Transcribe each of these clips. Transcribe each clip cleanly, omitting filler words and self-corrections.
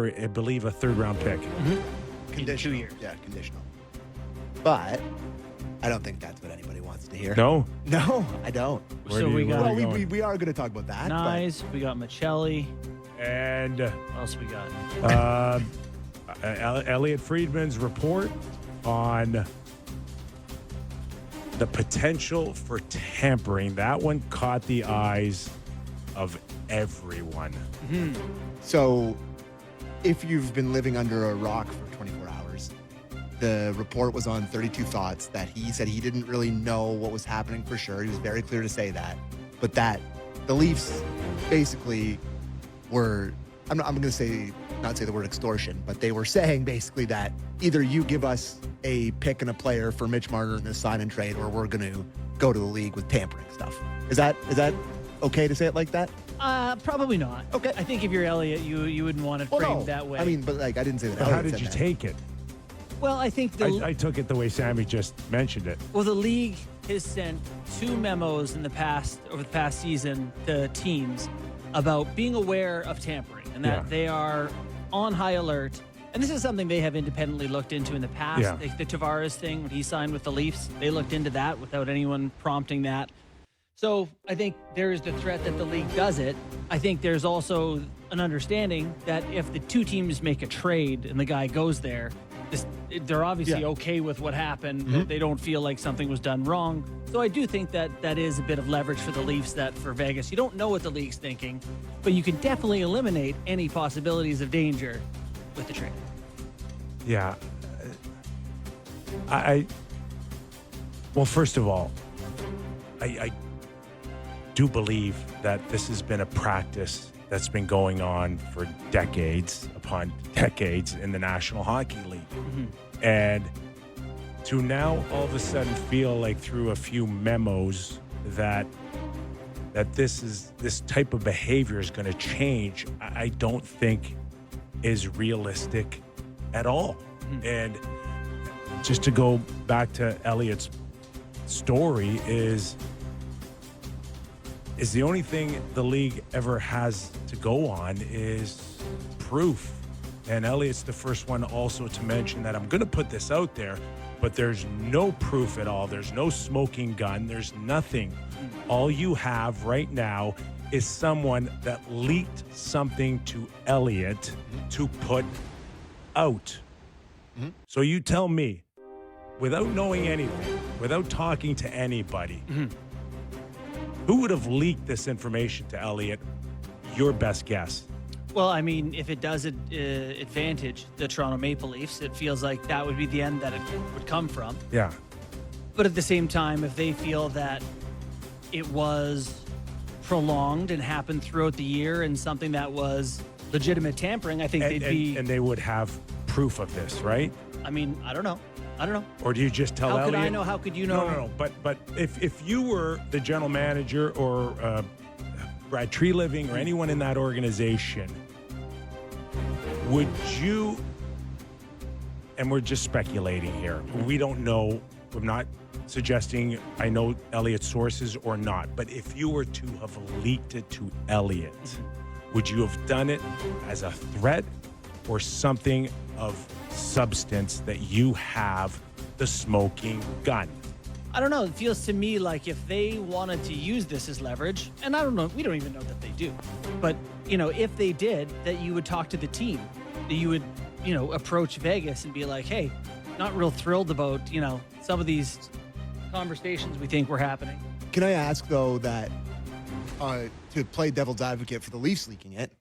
I believe, a third-round pick. Conditional. 2 years. Yeah, conditional. But I don't think that's what anybody wants to hear. No? No, I don't. Where So do we you- got where Well, are you we are going to talk about that. Nyes, we got Michelli. And What else we got? Elliot Friedman's report on the potential for tampering. That one caught the eyes of everyone. So, if you've been living under a rock for 24 hours, the report was on 32 Thoughts that he said he didn't really know what was happening for sure. He was very clear to say that. But that the Leafs basically were, I'm going to say, not say the word extortion, but they were saying basically that either you give us a pick and a player for Mitch Marner in this sign and trade, or we're going to go to the league with tampering stuff. Is that okay to say it like that? Probably not. Okay. I think if you're Elliot, you wouldn't want it framed that way. I mean, but like I didn't say that. But how Elliot did said you that. take it? well, I think I took it the way Sammy just mentioned it. Well, the league has sent 2 memos over the past season to teams about being aware of tampering and that Yeah. they are on high alert. And this is something they have independently looked into in the past. Yeah. The Tavares thing, when he signed with the Leafs, they looked into that without anyone prompting that. So I think there is the threat that the league does it. I think there's also an understanding that if the 2 teams make a trade and the guy goes there, they're obviously Yeah. okay with what happened. That they don't feel like something was done wrong. So I do think that is a bit of leverage for the Leafs that for Vegas. You don't know what the league's thinking, but you can definitely eliminate any possibilities of danger with the trade. Yeah. Well, first of all, I do believe that this has been a practice that's been going on for decades upon decades in the National Hockey League. And to now all of a sudden feel like through a few memos that this type of behavior is going to change, I don't think is realistic at all. And just to go back to Elliot's story is the only thing the league ever has to go on is proof. And Elliot's the first one also to mention that I'm going to put this out there, but there's no proof at all. There's no smoking gun. There's nothing. All you have right now is someone that leaked something to Elliot to put out. So you tell me, without knowing anything, without talking to anybody, who would have leaked this information to Elliot? Your best guess. Well, I mean, if it does advantage the Toronto Maple Leafs, it feels like that would be the end that it would come from. Yeah. But at the same time, if they feel that it was prolonged and happened throughout the year and something that was legitimate tampering, I think they'd be... And they would have proof of this, right? I mean, I don't know. Or do you just tell How Elliot? could I know? How could you know? No. But if you were the general manager or Brad Treliving or anyone in that organization, would you, and we're just speculating here, we don't know, I'm not suggesting I know Elliot's sources or not, but if you were to have leaked it to Elliot, would you have done it as a threat or something of substance that you have the smoking gun? I don't know. It feels to me like if they wanted to use this as leverage, and I don't know, we don't even know that they do, but, if they did, that you would talk to the team, that you would, approach Vegas and be like, hey, not real thrilled about, some of these conversations we think were happening. Can I ask, though, that to play devil's advocate for the Leafs leaking it,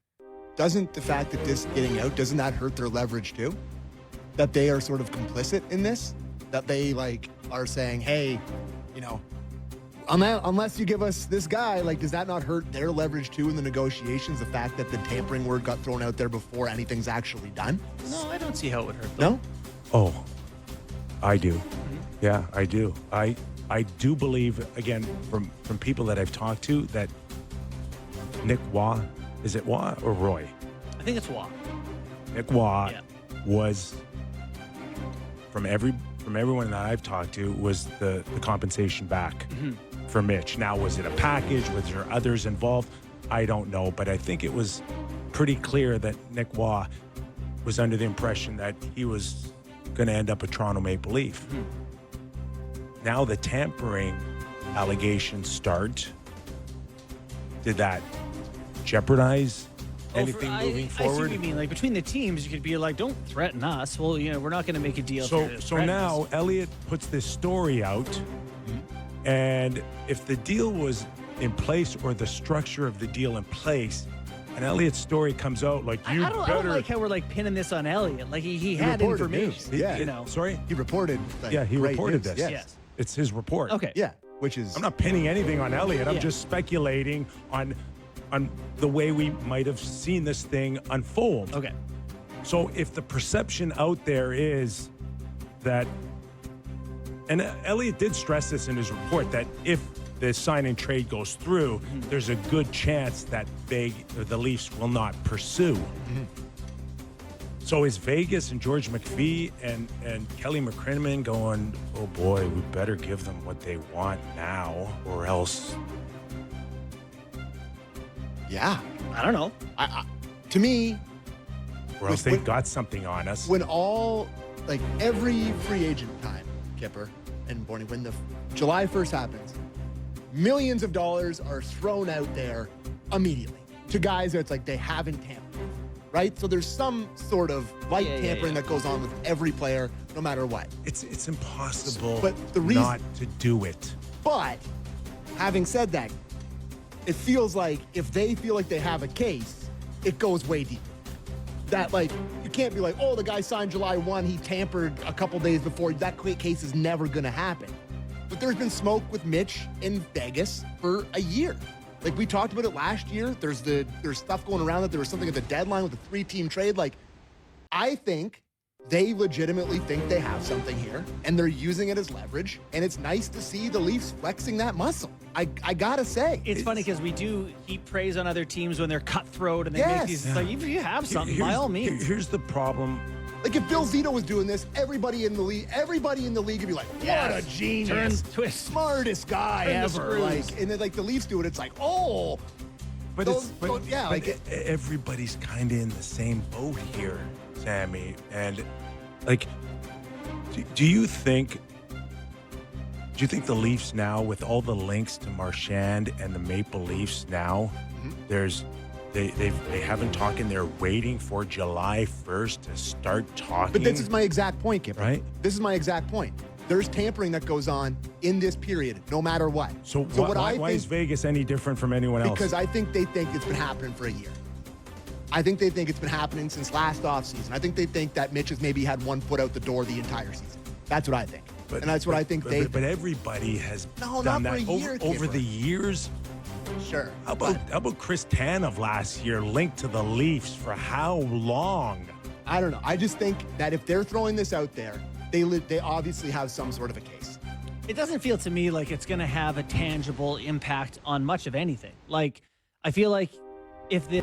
doesn't the fact that this getting out, doesn't that hurt their leverage too? That they are sort of complicit in this? That they, are saying, hey, unless you give us this guy, does that not hurt their leverage too in the negotiations, the fact that the tampering word got thrown out there before anything's actually done? No, I don't see how it would hurt them. No? Oh, I do. Yeah, I do. I do believe, again, from people that I've talked to, that Nick Waugh, is it Waugh or Roy? I think it's Waugh. Nick Waugh Yeah. was, from everyone that I've talked to, was the compensation back for Mitch. Now, was it a package? Was there others involved? I don't know, but I think it was pretty clear that Nick Waugh was under the impression that he was going to end up a Toronto Maple Leaf. Now the tampering allegations start. Did that jeopardize anything moving I see forward? what you mean. Like between the teams, you could be like, "Don't threaten us." Well, we're not going to make a deal. So now Elliott puts this story out, and if the deal was in place or the structure of the deal in place, and Elliott's story comes out like you I don't like how we're like pinning this on Elliott. Like he had reported information. news. Yeah. Sorry? He reported. Like, Yeah, he great reported news. this. Yes. It's his report. Okay. Yeah, which is I'm not pinning anything on Elliott. I'm Yeah. just speculating on the way we might have seen this thing unfold. Okay. So if the perception out there is that, and Elliott did stress this in his report, that if the sign and trade goes through, there's a good chance that the Leafs will not pursue. So is Vegas and George McPhee and Kelly McCrimmon going, oh boy, we better give them what they want now, or else? yeah. I don't know. To me, Or else they've got something on us. when every free agent time, Kipper and Borny, when the July 1st happens, millions of dollars are thrown out there immediately to guys that it's like they haven't tampered, right? So there's some sort of light tampering that goes on with every player, no matter what. It's impossible But the reason- not to do it. But having said that, it feels like if they feel like they have a case, it goes way deeper. That you can't be like, oh, the guy signed July 1, he tampered a couple days before. That case is never going to happen. But there's been smoke with Mitch in Vegas for a year. Like we talked about it last year. There's stuff going around that there was something at the deadline with the 3-team trade. Like, I think they legitimately think they have something here, and they're using it as leverage. And it's nice to see the Leafs flexing that muscle. I gotta say, It's funny because we do heap praise on other teams when they're cutthroat and they Yes. make these. Like, if you have something, by all means. Here's the problem. like if Bill Zito was doing this, everybody in the league would be like, Yes. what a genius, Turn, twist. smartest guy Turn the ever. screws. And then the Leafs do it, it's like, oh. But everybody's kind of in the same boat here, Sammy. And do you think the Leafs now, with all the links to Marchand and the Maple Leafs now, they haven't talked and they're waiting for July 1st to start talking? But this is my exact point, Kipper. Right? This is my exact point. There's tampering that goes on in this period, no matter what. So why is Vegas any different from anyone else? Because I think they think it's been happening for a year. I think they think it's been happening since last offseason. I think they think that Mitch has maybe had one foot out the door the entire season. That's what I think. And that's what I think they But everybody has No, done not that for a year, over Kipper. the years. Sure. How about Chris Tanev last year linked to the Leafs for how long? I don't know. I just think that if they're throwing this out there, they obviously have some sort of a case. It doesn't feel to me like it's going to have a tangible impact on much of anything. Like, I feel like if the